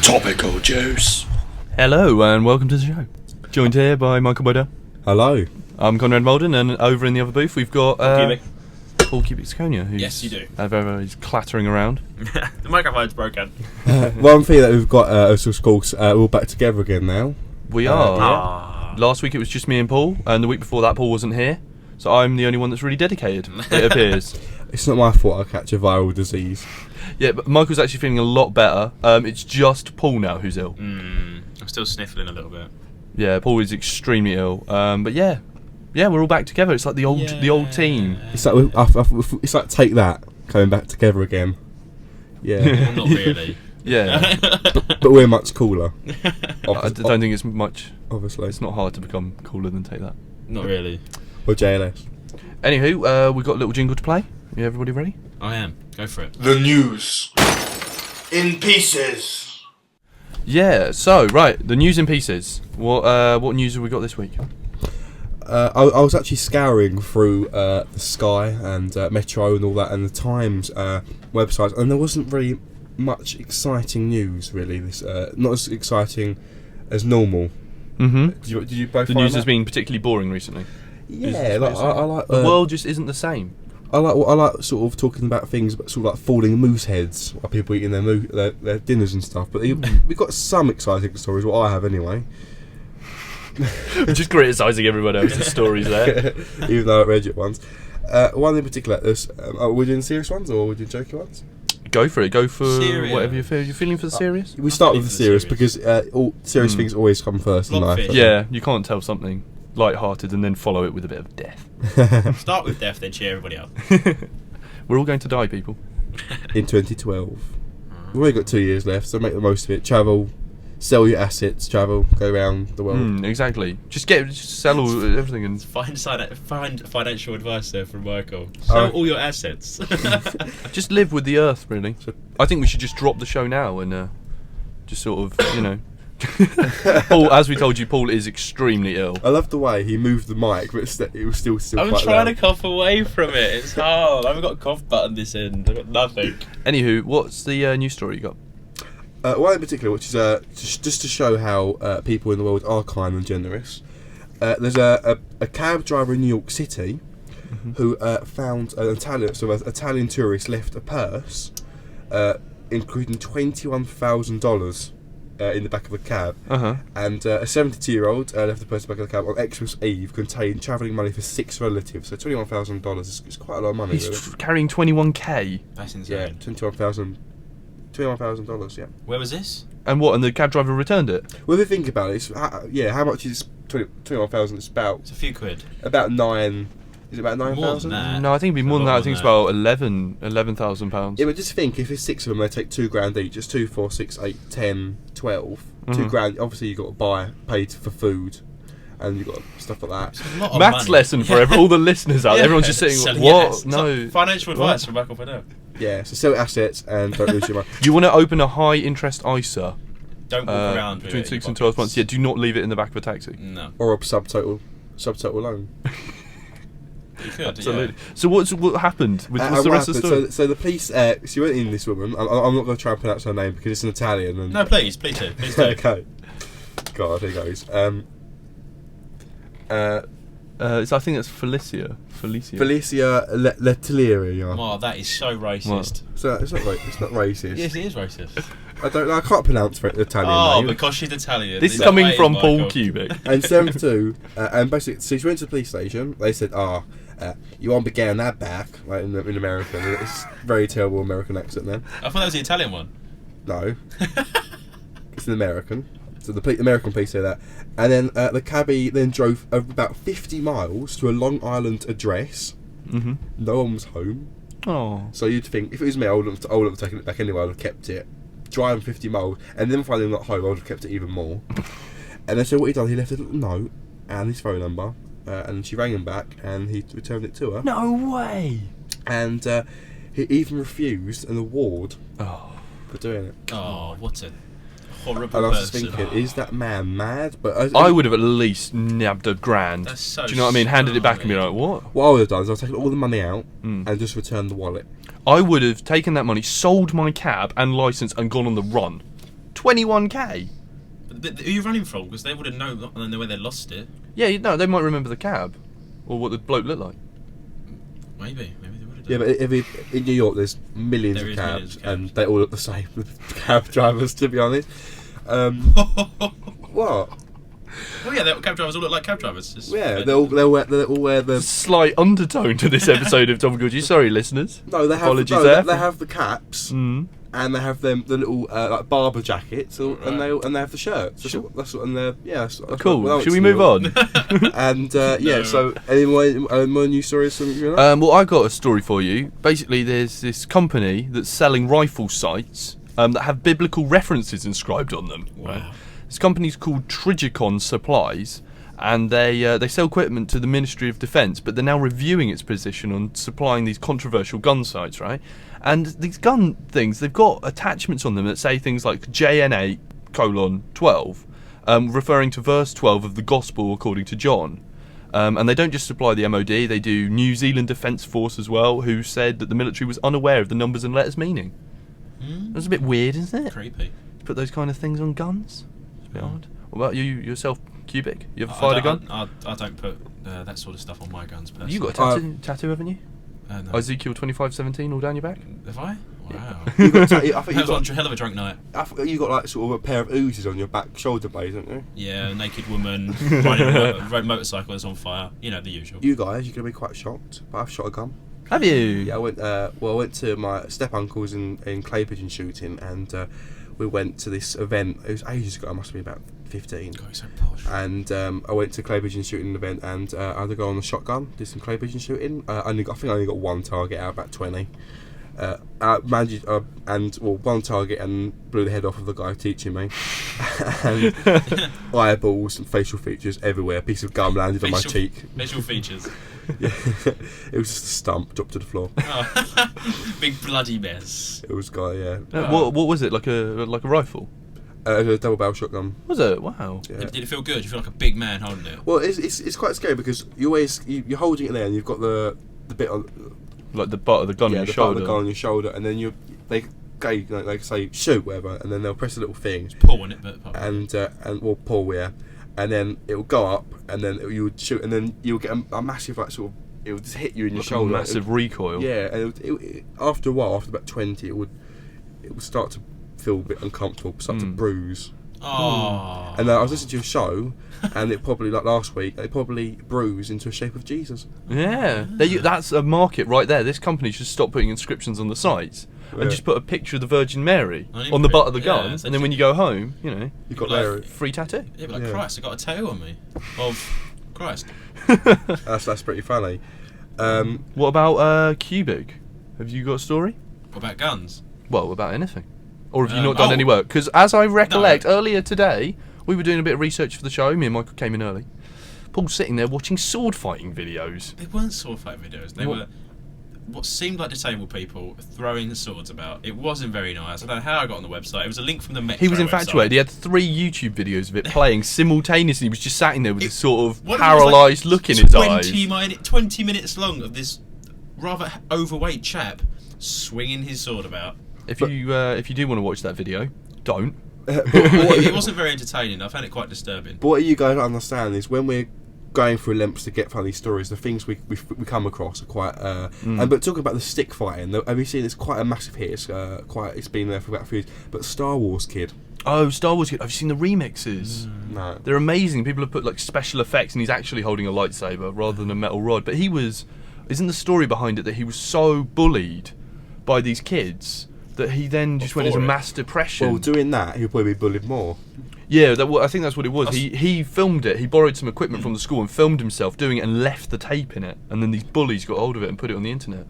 Topical juice. Hello and welcome to the show. Joined here by Michael Boda. Hello. I'm Conrad Malden, and over in the other booth we've got Paul Cubic Saconia, who's Yes, you do. He's clattering around. The microphone's broken. One thing that we've got, of course, we're all back together again now. We are. Last week it was just me and Paul, and the week before that Paul wasn't here, so I'm the only one that's really dedicated, it appears. It's not my fault I catch a viral disease. Yeah, but Michael's actually feeling a lot better. It's just Paul now who's ill. I'm still sniffling a little bit. Yeah, Paul is extremely ill. But yeah, we're all back together. It's like the old team. It's like it's like Take That coming back together again. Yeah. Well, not really. Yeah. but we're much cooler. I don't think it's much. Obviously. It's not hard to become cooler than Take That. Not really. Or JLS. Anywho, we've got a little jingle to play. Are everybody ready? I am. Go for it. The news. In pieces. Yeah, so, right, the news in pieces. What news have we got this week? I was actually scouring through the Sky and Metro and all that and the Times websites, and there wasn't really much exciting news, really. This not as exciting as normal. Mm-hmm. Did you both The find news that? has been particularly boring recently. Yeah, like, I like the world just isn't the same. I like sort of talking about things, but sort of like falling moose heads, while people eating their dinners and stuff. But we've got some exciting stories. What I have anyway. Just criticising everyone else's stories there. Even though I read it once. One in particular. Are we doing serious ones or are we doing jokey ones? Go for it. Go for Serious. whatever you feel. You're feeling for the serious? We start with the serious because all serious things always come first in life. Blobfish. Yeah, you can't tell something light-hearted and then follow it with a bit of death. Start with death, then cheer everybody up. We're all going to die, people. In 2012. We've only got 2 years left, so make the most of it. Travel, sell your assets, go around the world. Exactly. Just sell everything and Find financial advice there from Michael. Sell all your assets. just live with the earth, really. I think we should just drop the show now and just sort of, Paul, as we told you, Paul is extremely ill. I love the way he moved the mic, but it was still I'm quite trying loud. to cough away from it. It's hard. I haven't got a cough button this end. I've got nothing. Anywho, what's the news story you got? One in particular, which is just to show how people in the world are kind and generous. There's a cab driver in New York City who found an Italian tourist left a purse, including $21,000 in the back of a cab, and a 72-year-old left the purse in the back of the cab on Xmas Eve, containing travelling money for 6 relatives. So $21,000 is quite a lot of money. He's really. carrying 21k. That's Yeah, insane. $21,000. Yeah. Where was this? And what? And the cab driver returned it? Well, if you think about it, how much is 21,000? It's It's a few quid. about 9. Is it about 9,000? More than that. No, I think it'd be It's a more than lot that. I more think it's than about £11,000. Yeah, but just think, if it's 6 of them, they take $2,000 each. It's 2, 4, 6, 8, 10, 12. $2,000. Obviously, you've got to pay for food, and you've got stuff like that. It's a lot of Maths money. lesson for all the listeners out there. Everyone's just saying, Selling what? assets. No. Financial advice from Michael Fidel. Yeah, so sell assets and don't lose your money. You want to open a high-interest ISA Don't walk around with between it in 6 your and 12 pockets. months. Yeah, do not leave it in the back of a taxi. No. Or a subtotal loan. You could, Absolutely. So what happened? What's the rest of the story? So the police, she went in this woman. I'm not going to try and pronounce her name because it's an Italian. And No, please do. Please do. okay. God, here goes. I think that's Felicia. Felicia Letelieri. Oh, that is so racist. So it's not racist. Yes, it is racist. I can't pronounce the Italian Oh, name. because she's Italian. This is that coming way, from Michael? Paul Cubic. And 72, and basically, so she went to the police station. They said, you won't be getting that back, like in American. It's very terrible American accent then. I thought that was the Italian one. No. It's an American. So the American police say that. And then the cabbie then drove about 50 miles to a Long Island address. Mm-hmm. No one was home. Oh. So you'd think, if it was me, I would have taken it back anyway. I would have kept it. Driving 50 miles, and then finally not home, I would have kept it even more. And then so what he done, he left a little note and his phone number, and she rang him back, and he returned it to her. No way. And he even refused an award for doing it. Oh, what a horrible And I was just person. thinking, is that man mad? But I would have at least nabbed $1,000. That's so Do you know what I mean? Handed it back and be snarly. like, what? what I would have done is I've taken all the money out and just returned the wallet. I would have taken that money, sold my cab and licence, and gone on the run 21k. Who are you running from? Because they would have known where they lost it. Yeah, no, they might remember the cab or what the bloke looked like. Maybe they would have done. Yeah, but in New York, there's millions There of is cabs, millions of cabs. and they all look the same. Cab drivers, to be honest. What? Oh yeah, cab drivers all look like cab drivers. Yeah, they all wear the. Slight undertone to this episode of Topical. Sorry, listeners. No, they have. Apologies No, there. they have the caps, and they have the little like barber jackets, and they have the shirts. That's what, and they're that's Cool. what I went Shall we to move New York. on? And yeah, so any more news stories from you? Well, I got a story for you. Basically, there's this company that's selling rifle sights that have biblical references inscribed on them. Wow. Right? This company's called Trigicon Supplies, and they sell equipment to the Ministry of Defence, but they're now reviewing its position on supplying these controversial gun sights, right? And these gun things, they've got attachments on them that say things like JN8:12, referring to verse 12 of the Gospel according to John. And they don't just supply the MOD, they do New Zealand Defence Force as well, who said that the military was unaware of the numbers and letters meaning. That's a bit weird, isn't it? Creepy. To put those kind of things on guns. It's a bit odd. What about you yourself, Cubic? You ever fired a gun? I don't put that sort of stuff on my guns personally. You got a tattoo, haven't you? No. Ezekiel 25:17 all down your back? Have I? Wow. I think That you was got. one hell of a drunk night. I thought you got like sort of a pair of Uzis on your back shoulder blades, haven't you? Yeah, naked woman riding a motorcycle that's on fire. You know, the usual. You guys, you're gonna be quite shocked, but I've shot a gun. Have you? Yeah, I went. I went to my step uncle's in clay pigeon shooting, and we went to this event. It was ages ago. I must be about 15. God, he's so posh. And I went to clay pigeon shooting event, and I had to go on the shotgun, did some clay pigeon shooting. I think I only got one target out of about 20. One target and blew the head off of the guy teaching me. And eyeballs and facial features everywhere. A piece of gum landed on my cheek. Facial features. Yeah. It was just a stump dropped to the floor. Oh. Big bloody mess. It was yeah. What was it? Like a rifle? A double barrel shotgun. Was it? Wow. Yeah. Did it feel good? You feel like a big man holding it? Well, it's quite scary because you're holding it there and you've got the bit on. Like the butt of the gun on your the butt shoulder. of the gun on your shoulder, and then they say shoot whatever, and then they'll press a little thing, Pull on it, but and pull, yeah, and then it will go up, and then you would shoot, and then you'll get a massive it would just hit you in your Like a shoulder, massive recoil. yeah, and after a while, after about 20, it would start to feel a bit uncomfortable, start to bruise. oh. And I was listening to a show, and it probably like last week, they probably bruised into a shape of Jesus. Yeah. That's a market right there. This company should stop putting inscriptions on the sites and just put a picture of the Virgin Mary on the butt of the gun, and then when you go home, You've got like- Mary. free tattoo. Yeah, but like, Yeah. Christ, I got a tattoo on me. Of Christ. That's pretty funny. What about Cubic? Have you got a story? What about guns? Well, about anything. Or have you not done oh. any work? Because as I recollect, earlier today, we were doing a bit of research for the show. Me and Michael came in early. Paul's sitting there watching sword fighting videos. They weren't sword fight videos. They What? were what seemed like disabled people throwing swords about. It wasn't very nice. I don't know how I got on the website. It was a link from the Metro He was infatuated. website. He had 3 YouTube videos of it playing simultaneously. He was just sat in there with this sort of One of them was paralysed like look in his eyes. 20 minutes long of this rather overweight chap swinging his sword about. If you do want to watch that video, don't. It wasn't very entertaining. I found it quite disturbing. But what you guys don't understand is when we're going through lengths to get funny stories, the things we come across are quite. But talking about the stick fighting, have you seen? It's quite a massive hit. It's been there for about a few years. But Star Wars Kid. Oh, Star Wars Kid. I've seen the remixes. No. They're amazing. People have put like special effects, and he's actually holding a lightsaber rather than a metal rod. But isn't the story behind it that he was so bullied by these kids that he then just went into mass depression? Well, doing that, he'll probably be bullied more. Yeah, I think that's what it was. He filmed it. He borrowed some equipment from the school and filmed himself doing it and left the tape in it. And then these bullies got hold of it and put it on the internet.